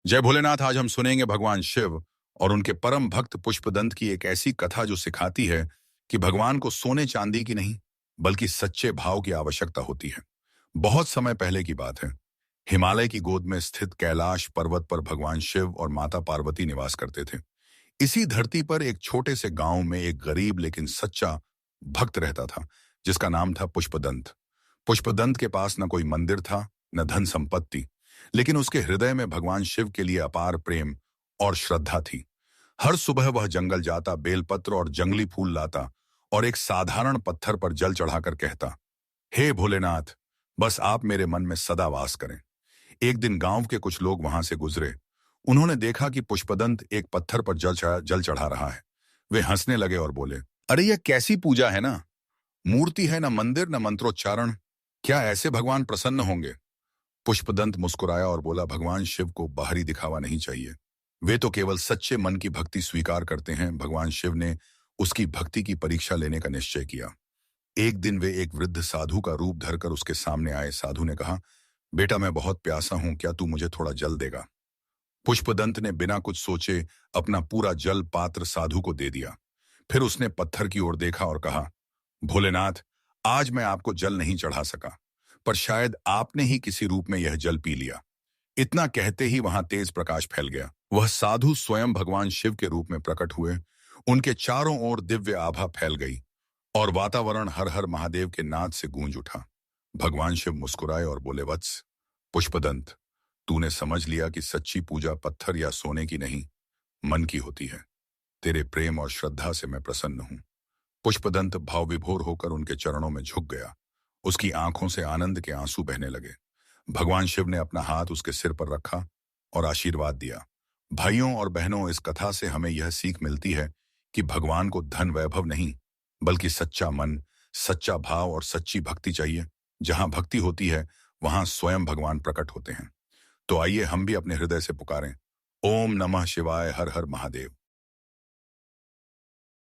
जय भोलेनाथ। आज हम सुनेंगे भगवान शिव और उनके परम भक्त पुष्पदंत की एक ऐसी कथा जो सिखाती है कि भगवान को सोने चांदी की नहीं बल्कि सच्चे भाव की आवश्यकता होती है। बहुत समय पहले की बात है। हिमालय की गोद में स्थित कैलाश पर्वत पर भगवान शिव और माता पार्वती निवास करते थे। इसी धरती पर एक छोटे से गांव में एक गरीब लेकिन सच्चा भक्त रहता था, जिसका नाम था पुष्पदंत। पुष्पदंत के पास न कोई मंदिर था, न धन संपत्ति, लेकिन उसके हृदय में भगवान शिव के लिए अपार प्रेम और श्रद्धा थी। हर सुबह वह जंगल जाता, बेलपत्र और जंगली फूल लाता और एक साधारण पत्थर पर जल चढ़ाकर कहता, हे भोलेनाथ, बस आप मेरे मन में सदा वास करें। एक दिन गांव के कुछ लोग वहां से गुजरे। उन्होंने देखा कि पुष्पदंत एक पत्थर पर जल चढ़ा रहा है। वे हंसने लगे और बोले, अरे यह कैसी पूजा है ना, मूर्ति है, न मंदिर, न मंत्रोच्चारण। क्या ऐसे भगवान प्रसन्न होंगे? पुष्पदंत मुस्कुराया और बोला, भगवान शिव को बाहरी दिखावा नहीं चाहिए। वे तो केवल सच्चे मन की भक्ति स्वीकार करते हैं। भगवान शिव ने उसकी भक्ति की परीक्षा लेने का निश्चय किया। एक दिन वे एक वृद्ध साधु का रूप धरकर उसके सामने आए। साधु ने कहा, बेटा, मैं बहुत प्यासा हूं, क्या तू मुझे थोड़ा जल देगा? पुष्पदंत ने बिना कुछ सोचे अपना पूरा जल पात्र साधु को दे दिया। फिर उसने पत्थर की ओर देखा और कहा, भोलेनाथ, आज मैं आपको जल नहीं चढ़ा सका, पर शायद आपने ही किसी रूप में यह जल पी लिया। इतना कहते ही वहां तेज प्रकाश फैल गया। वह साधु स्वयं भगवान शिव के रूप में प्रकट हुए। उनके चारों ओर दिव्य आभा फैल गई और वातावरण हर हर महादेव के नाद से गूंज उठा। भगवान शिव मुस्कुराए और बोले, वत्स, पुष्पदंत, तूने समझ लिया कि सच्ची पूजा पत्थर या सोने की नहीं, मन की होती है। तेरे प्रेम और श्रद्धा से मैं प्रसन्न हूं। पुष्पदंत भाव विभोर होकर उनके चरणों में झुक गया। उसकी आंखों से आनंद के आंसू बहने लगे। भगवान शिव ने अपना हाथ उसके सिर पर रखा और आशीर्वाद दिया। भाइयों और बहनों, इस कथा से हमें यह सीख मिलती है कि भगवान को धन वैभव नहीं बल्कि सच्चा मन, सच्चा भाव और सच्ची भक्ति चाहिए। जहां भक्ति होती है वहां स्वयं भगवान प्रकट होते हैं। तो आइए हम भी अपने हृदय से पुकारें, ओम नमः शिवाय, हर हर महादेव।